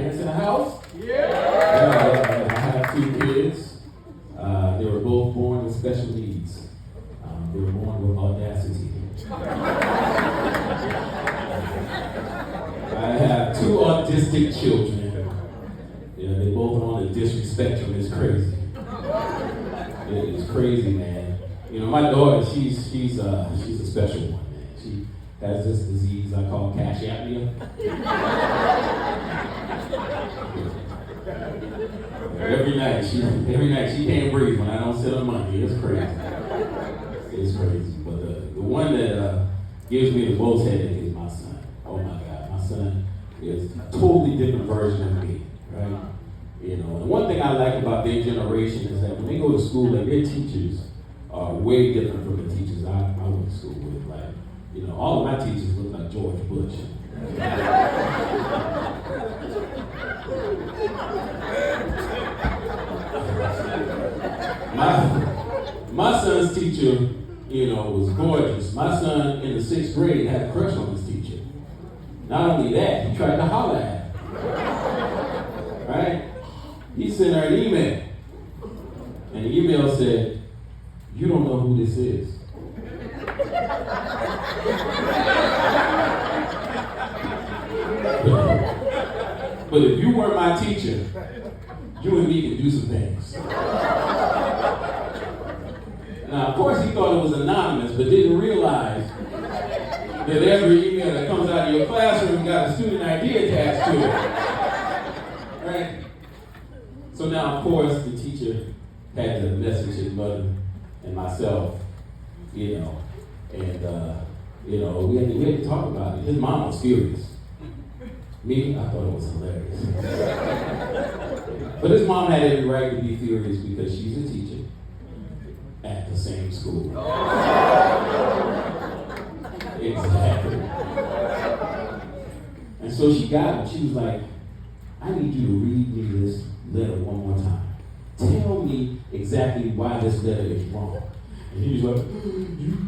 parents in the house? Yeah. I have two kids. They were both born with special needs. They were born with audacity. I have two autistic children. Yeah, they both are on the disrespect spectrum. It's crazy. It is crazy, man. You know, my daughter, she's a special one, man. She has this disease I call cash apnea. Every night she can't breathe when I don't send her money. It's crazy. It's crazy. But the one that gives me the most headache is my son. Oh my God, my son is a totally different version of me, right? You know, and one thing I like about their generation is that when they go to school, like their teachers are way different from the teachers I went to school with. Like, you know, all of my teachers look like George Bush. My son's teacher, you know, was gorgeous. My son in the 6th grade had a crush on his teacher. Not only that, he tried to holler at her. Right? He sent her an email. And the email said, "You don't know who this is." But if you were my teacher, you and me could do some things. Now, of course, he thought it was anonymous, but didn't realize that every email that comes out of your classroom got a student ID attached to it. Right? So now, of course, the teacher had to message his mother and myself, you know, and, you know, we had to talk about it. His mom was furious. Me, I thought it was hilarious. But his mom had every right to be furious because she's a teacher at the same school. Exactly. And so she got him. She was like, "I need you to read me this letter one more time. Tell me exactly why this letter is wrong." And he was like,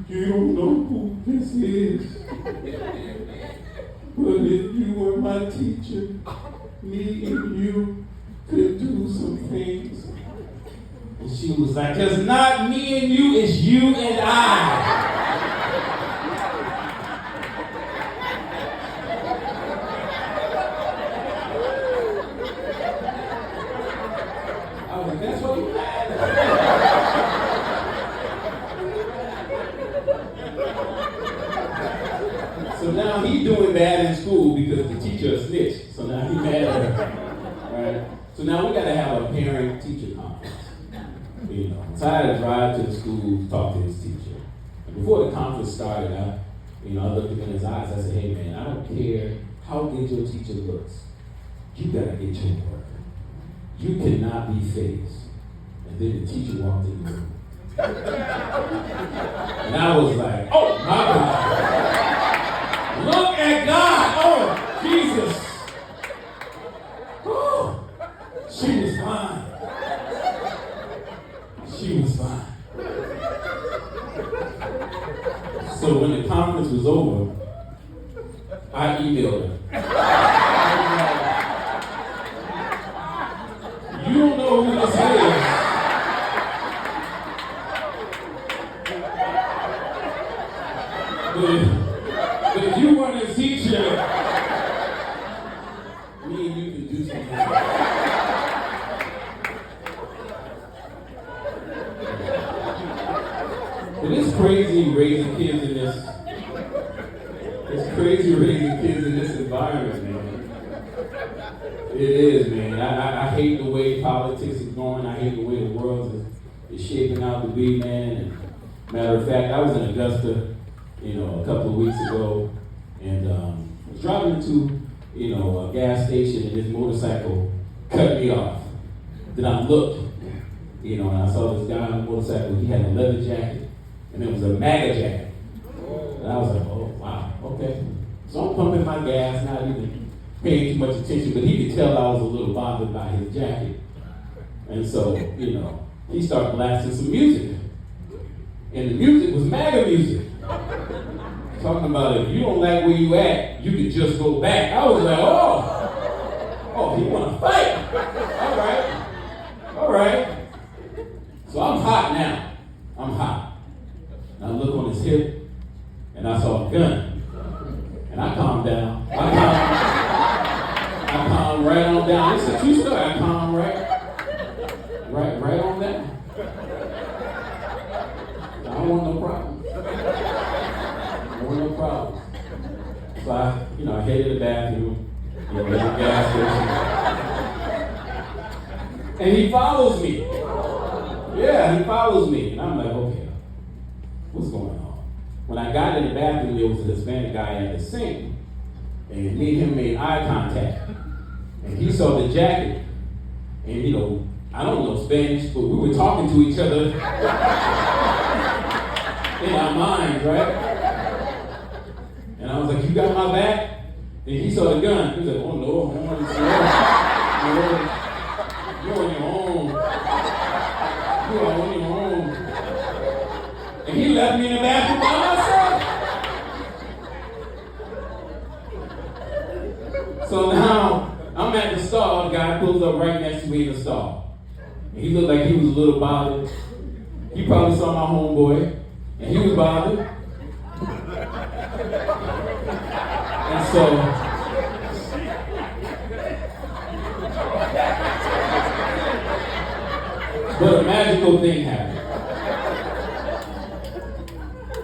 you don't know who this is. But if you were my teacher, me and you could do some things. And she was like, "It's not me and you, it's you and I." I was like, "That's what you had." So now he's doing bad in school because the teacher snitched. So now he's mad at her. Right? So now we got to have a parent-teacher conference. You know, so I had to drive to the school to talk to his teacher. And before the conference started, I looked him in his eyes. I said, "Hey man, I don't care how good your teacher looks. You got to get your work. You cannot be phased." And then the teacher walked in the room. And I was like, "Oh my God. Look at God. Oh, Jesus." Oh, she was fine. She was fine. So when the conference was over, I emailed her. "You don't know who this is. But if you weren't a teacher, me and you could do something." But it's crazy raising kids in this. It's crazy raising kids in this environment, man. It is, man. I hate the way politics is going. I hate the way the world is shaping out to be, man. And matter of fact, I was in Augusta, a couple of weeks ago, and I was driving into, a gas station, and this motorcycle cut me off. Then I looked, and I saw this guy on a motorcycle. He had a leather jacket, and it was a MAGA jacket. And I was like, "Oh, wow, okay." So I'm pumping my gas, not even paying too much attention, but he could tell I was a little bothered by his jacket. And so, he started blasting some music. And the music was MAGA music. Talking about if you don't like where you at, you can just go back. I was like, oh, he at the gas station. And he follows me. Yeah, he follows me. And I'm like, okay, what's going on? When I got in the bathroom, there was a Hispanic guy at the sink. And me and him made eye contact. And he saw the jacket. And you know, I don't know Spanish, but we were talking to each other in our minds, right? And I was like, you got my back? And he saw the gun. He was like, oh no, you're on your own. You are on your own. And he left me in the bathroom by myself. So now, I'm at the stall. The guy pulls up right next to me in the stall. And he looked like he was a little bothered. He probably saw my homeboy, and he was bothered. And so, but a magical thing happened.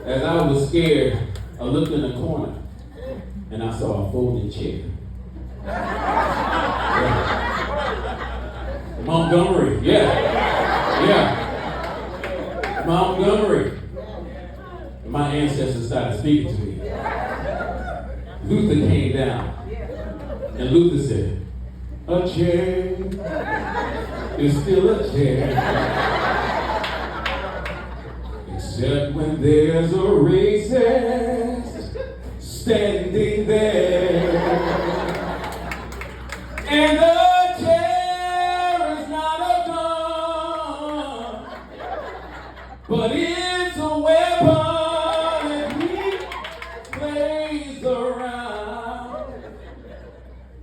As I was scared, I looked in the corner, and I saw a folding chair. Yeah. Montgomery, yeah. Montgomery. My ancestors started speaking to me. Luther came down, and Luther said, a chair is still a chair, except when there's a racist standing there. And the chair is not a gun, but it's a weapon that he plays around.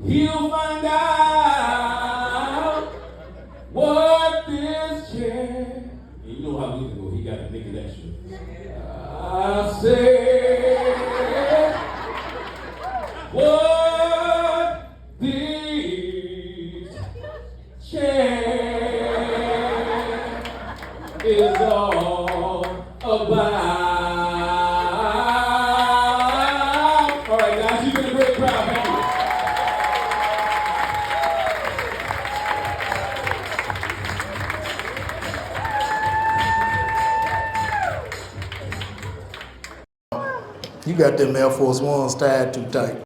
He'll find out what this chair. And you know how Luther go, he got to make it extra. I say, what this chair is all about. All right, guys, you've been a great crowd. Thank you. You got them Air Force Ones tied too tight.